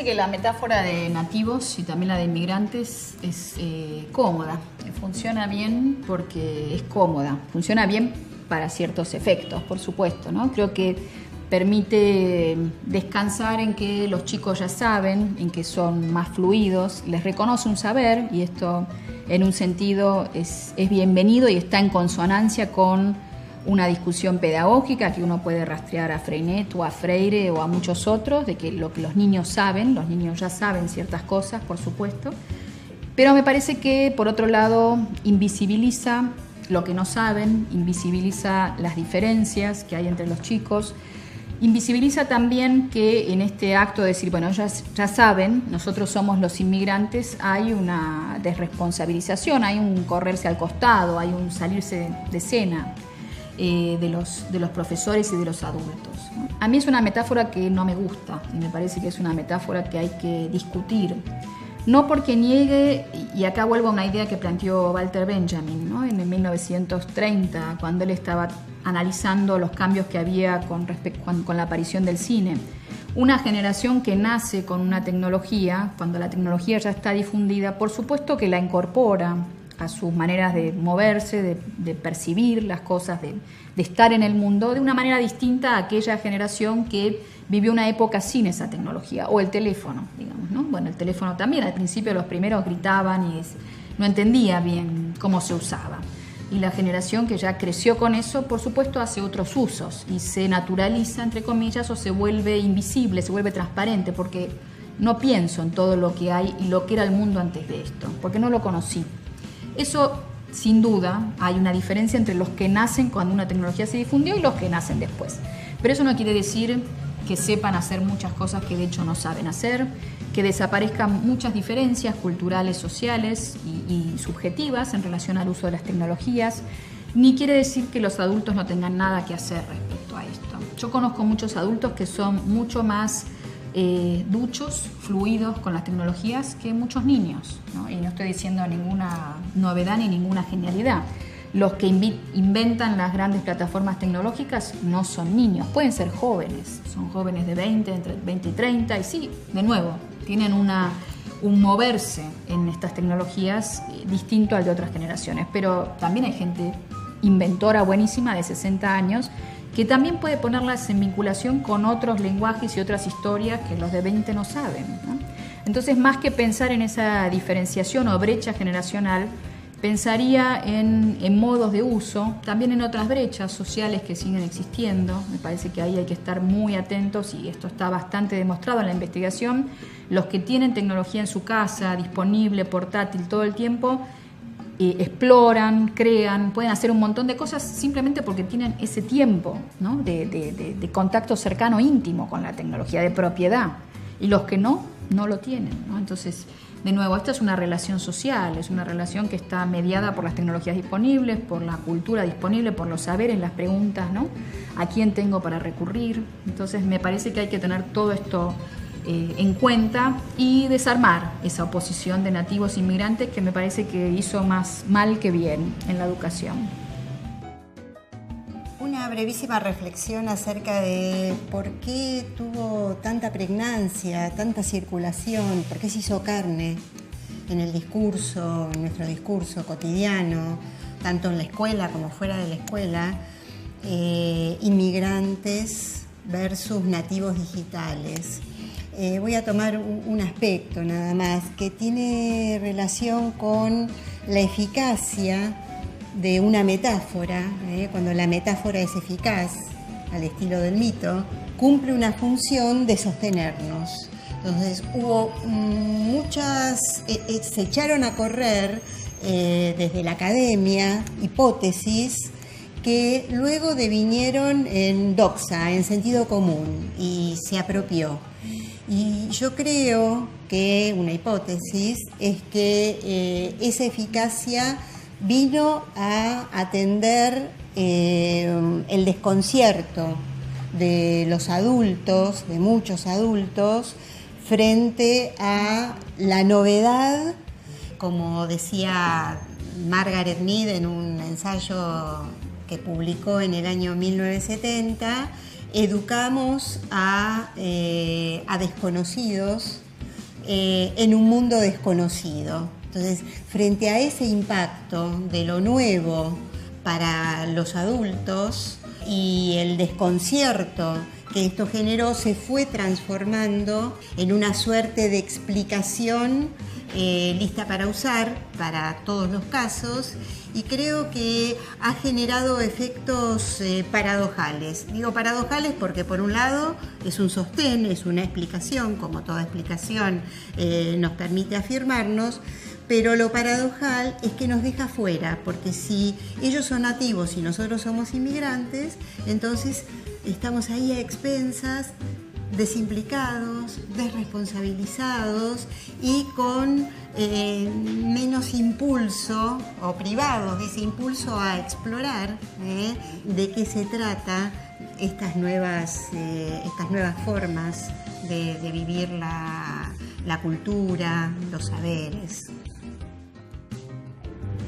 que la metáfora de nativos y también la de inmigrantes es cómoda. Funciona bien porque es cómoda. Funciona bien para ciertos efectos, por supuesto, ¿no? Creo que permite descansar en que los chicos ya saben, en que son más fluidos, les reconoce un saber y esto en un sentido es bienvenido y está en consonancia con una discusión pedagógica que uno puede rastrear a Freinet o a Freire o a muchos otros, de que lo que los niños saben, los niños ya saben ciertas cosas, por supuesto, pero me parece que, por otro lado, invisibiliza lo que no saben, invisibiliza las diferencias que hay entre los chicos, invisibiliza también que en este acto de decir, bueno, ya saben, nosotros somos los inmigrantes, hay una desresponsabilización, hay un correrse al costado, hay un salirse de escena de los profesores y de los adultos, ¿no? A mí es una metáfora que no me gusta y me parece que es una metáfora que hay que discutir. No porque niegue, y acá vuelvo a una idea que planteó Walter Benjamin, ¿no? En 1930, cuando él estaba analizando los cambios que había con la aparición del cine. Una generación que nace con una tecnología, cuando la tecnología ya está difundida, por supuesto que la incorpora a sus maneras de moverse, de percibir las cosas, de estar en el mundo, de una manera distinta a aquella generación que vivió una época sin esa tecnología, o el teléfono, digamos, ¿no? Bueno, el teléfono también, al principio los primeros gritaban y no entendía bien cómo se usaba. Y la generación que ya creció con eso, por supuesto, hace otros usos y se naturaliza, entre comillas, o se vuelve invisible, se vuelve transparente, porque no pienso en todo lo que hay y lo que era el mundo antes de esto, porque no lo conocí. Eso, sin duda, hay una diferencia entre los que nacen cuando una tecnología se difundió y los que nacen después. Pero eso no quiere decir que sepan hacer muchas cosas que de hecho no saben hacer, que desaparezcan muchas diferencias culturales, sociales y subjetivas en relación al uso de las tecnologías, ni quiere decir que los adultos no tengan nada que hacer respecto a esto. Yo conozco muchos adultos que son mucho más duchos, fluidos con las tecnologías que muchos niños, ¿no? Y no estoy diciendo ninguna novedad ni ninguna genialidad. Los que inventan las grandes plataformas tecnológicas no son niños, pueden ser jóvenes, son jóvenes de 20, entre 20 y 30, y sí, de nuevo, tienen un moverse en estas tecnologías distinto al de otras generaciones, pero también hay gente inventora buenísima de 60 años que también puede ponerlas en vinculación con otros lenguajes y otras historias que los de 20 no saben, ¿no? Entonces, más que pensar en esa diferenciación o brecha generacional, pensaría en modos de uso, también en otras brechas sociales que siguen existiendo. Me parece que ahí hay que estar muy atentos y esto está bastante demostrado en la investigación. Los que tienen tecnología en su casa, disponible, portátil todo el tiempo, exploran, crean, pueden hacer un montón de cosas simplemente porque tienen ese tiempo, ¿no? de contacto cercano, íntimo con la tecnología, de propiedad. Y los que no lo tienen, ¿no? Entonces, de nuevo, esta es una relación social, es una relación que está mediada por las tecnologías disponibles, por la cultura disponible, por los saberes, las preguntas, ¿no? ¿A quién tengo para recurrir? Entonces, me parece que hay que tener todo esto en cuenta y desarmar esa oposición de nativos inmigrantes que me parece que hizo más mal que bien en la educación. Una brevísima reflexión acerca de por qué tuvo tanta pregnancia, tanta circulación, por qué se hizo carne en el discurso, en nuestro discurso cotidiano, tanto en la escuela como fuera de la escuela, inmigrantes versus nativos digitales. Voy a tomar un aspecto nada más que tiene relación con la eficacia de una metáfora. Cuando la metáfora es eficaz, al estilo del mito, cumple una función de sostenernos. Entonces hubo se echaron a correr desde la academia hipótesis que luego devinieron en doxa, en sentido común, y se apropió. Y yo creo que una hipótesis es que esa eficacia vino a atender el desconcierto de los adultos, de muchos adultos, frente a la novedad, como decía Margaret Mead en un ensayo que publicó en el año 1970, educamos a desconocidos en un mundo desconocido. Entonces, frente a ese impacto de lo nuevo para los adultos y el desconcierto que esto generó, se fue transformando en una suerte de explicación lista para usar para todos los casos, y creo que ha generado efectos paradojales. Digo paradojales porque por un lado es un sostén, es una explicación, como toda explicación nos permite afirmarnos, pero lo paradojal es que nos deja fuera, porque si ellos son nativos y nosotros somos inmigrantes, entonces estamos ahí a expensas, desimplicados, desresponsabilizados y con menos impulso, o privados de ese impulso a explorar de qué se trata estas nuevas formas de vivir la cultura, los saberes.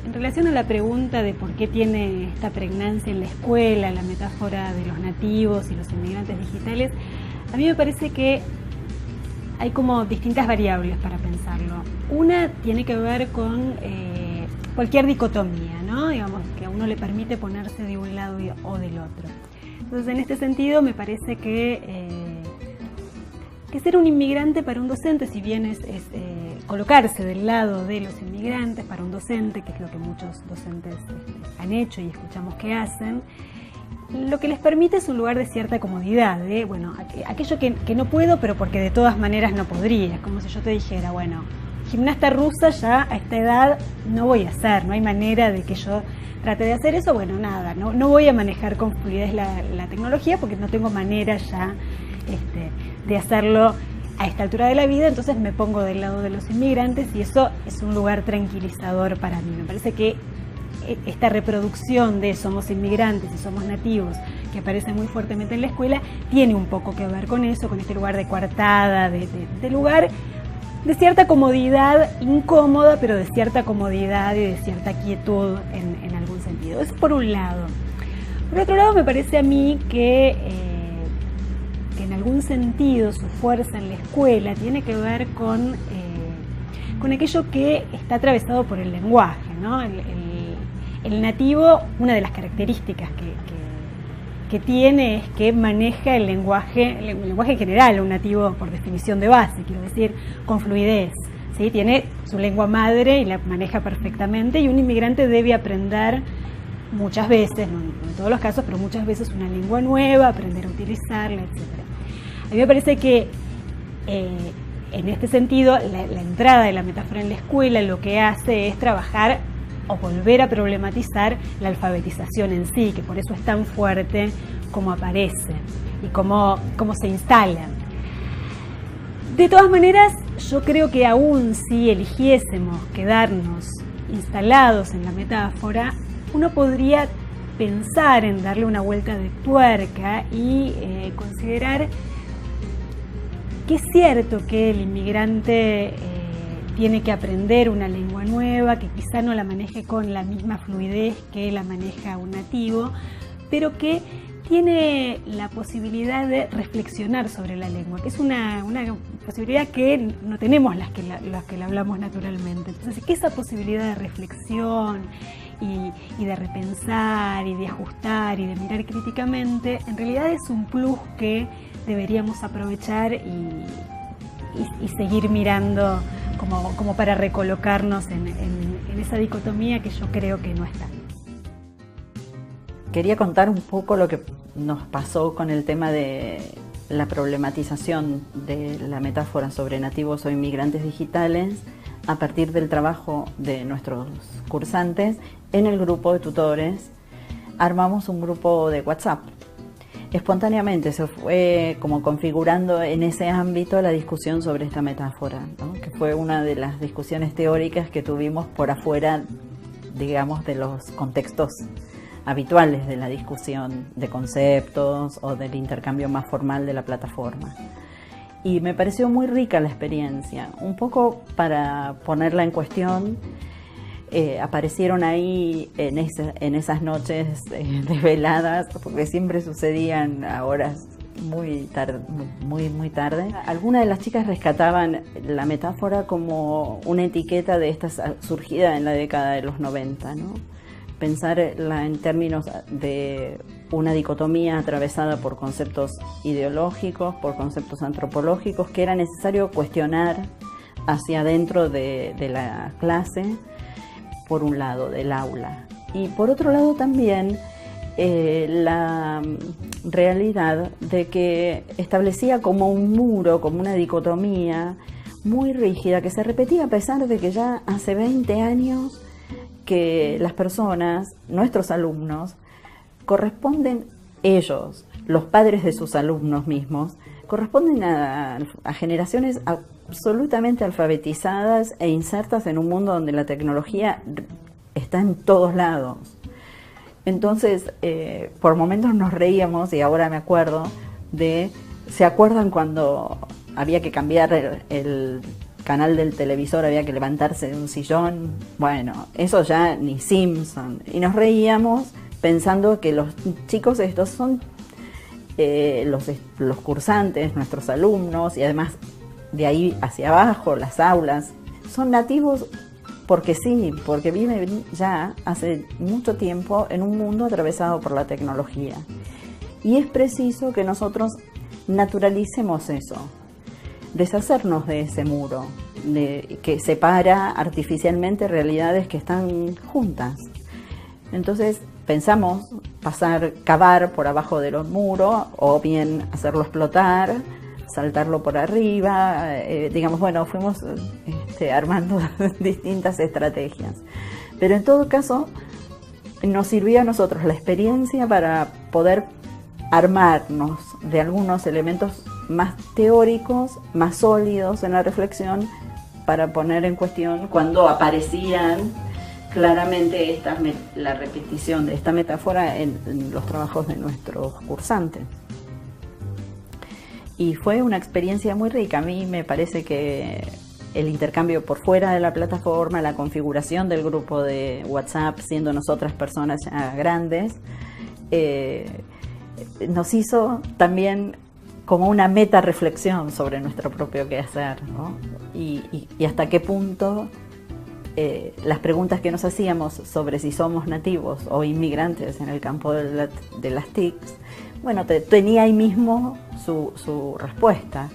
En relación a la pregunta de por qué tiene esta pregnancia en la escuela, la metáfora de los nativos y los inmigrantes digitales, a mí me parece que hay como distintas variables para pensarlo. Una tiene que ver con cualquier dicotomía, ¿no? Digamos, que a uno le permite ponerse de un lado o del otro. Entonces, en este sentido, me parece que ser un inmigrante para un docente, si bien es colocarse del lado de los inmigrantes para un docente, que es lo que muchos docentes han hecho y escuchamos que hacen, lo que les permite es un lugar de cierta comodidad, bueno, aquello que no puedo, pero porque de todas maneras no podría. Como si yo te dijera, bueno, gimnasta rusa ya a esta edad no voy a hacer, no hay manera de que yo trate de hacer eso, bueno, nada, no voy a manejar con fluidez la tecnología porque no tengo manera ya de hacerlo a esta altura de la vida, entonces me pongo del lado de los inmigrantes y eso es un lugar tranquilizador para mí. Me parece que esta reproducción de somos inmigrantes y somos nativos, que aparece muy fuertemente en la escuela, tiene un poco que ver con eso, con este lugar de coartada, de lugar de cierta comodidad incómoda, pero de cierta comodidad y de cierta quietud en algún sentido. Eso por un lado. Por otro lado, me parece a mí que en algún sentido su fuerza en la escuela tiene que ver con aquello que está atravesado por el lenguaje, ¿no? El nativo, una de las características que tiene es que maneja el lenguaje en general, un nativo por definición de base, quiero decir, con fluidez, ¿sí? Tiene su lengua madre y la maneja perfectamente, y un inmigrante debe aprender muchas veces, no en todos los casos, pero muchas veces una lengua nueva, aprender a utilizarla, etc. A mí me parece que en este sentido la entrada de la metáfora en la escuela lo que hace es trabajar o volver a problematizar la alfabetización en sí, que por eso es tan fuerte como aparece y cómo se instala. De todas maneras, yo creo que aún si eligiésemos quedarnos instalados en la metáfora, uno podría pensar en darle una vuelta de tuerca y considerar que es cierto que el inmigrante tiene que aprender una lengua nueva, que quizá no la maneje con la misma fluidez que la maneja un nativo, pero que tiene la posibilidad de reflexionar sobre la lengua, que es una posibilidad que no tenemos las que la hablamos naturalmente. Entonces, que esa posibilidad de reflexión y de repensar y de ajustar y de mirar críticamente, en realidad es un plus que deberíamos aprovechar y seguir mirando como para recolocarnos en esa dicotomía que yo creo que no está. Quería contar un poco lo que nos pasó con el tema de la problematización de la metáfora sobre nativos o inmigrantes digitales a partir del trabajo de nuestros cursantes en el grupo de tutores. Armamos un grupo de WhatsApp. Espontáneamente se fue como configurando en ese ámbito la discusión sobre esta metáfora, ¿no? Que fue una de las discusiones teóricas que tuvimos por afuera, digamos, de los contextos habituales de la discusión de conceptos o del intercambio más formal de la plataforma. Y me pareció muy rica la experiencia. Un poco para ponerla en cuestión, aparecieron ahí en esas noches desveladas, porque siempre sucedían a horas muy tarde, muy tarde. Algunas de las chicas rescataban la metáfora como una etiqueta de esta surgida en la década de los 90, ¿no? Pensarla en términos de una dicotomía atravesada por conceptos ideológicos, por conceptos antropológicos, que era necesario cuestionar hacia adentro de la clase, por un lado, del aula. Y por otro lado también la realidad de que establecía como un muro, como una dicotomía muy rígida, que se repetía a pesar de que ya hace 20 años que las personas, nuestros alumnos, corresponden ellos, los padres de sus alumnos mismos, corresponden a generaciones absolutamente alfabetizadas e insertas en un mundo donde la tecnología está en todos lados. Entonces, por momentos nos reíamos, y ahora me acuerdo ¿se acuerdan cuando había que cambiar el canal del televisor, había que levantarse de un sillón? Bueno, eso ya ni Simpson. Y nos reíamos pensando que los chicos estos son los cursantes, nuestros alumnos, y además de ahí hacia abajo, las aulas, son nativos porque sí, porque viven ya hace mucho tiempo en un mundo atravesado por la tecnología. Y es preciso que nosotros naturalicemos eso, deshacernos de ese muro que separa artificialmente realidades que están juntas. Entonces pensamos cavar por abajo de los muros, o bien hacerlo explotar, saltarlo por arriba, digamos, bueno, fuimos armando distintas estrategias. Pero en todo caso, nos sirvió a nosotros la experiencia para poder armarnos de algunos elementos más teóricos, más sólidos en la reflexión, para poner en cuestión cuando aparecían claramente la repetición de esta metáfora en los trabajos de nuestros cursantes. Y fue una experiencia muy rica. A mí me parece que el intercambio por fuera de la plataforma, la configuración del grupo de WhatsApp, siendo nosotras personas ya grandes, nos hizo también como una meta reflexión sobre nuestro propio quehacer, ¿no? Y hasta qué punto las preguntas que nos hacíamos sobre si somos nativos o inmigrantes en el campo de las TICs, bueno, tenía ahí mismo su respuesta.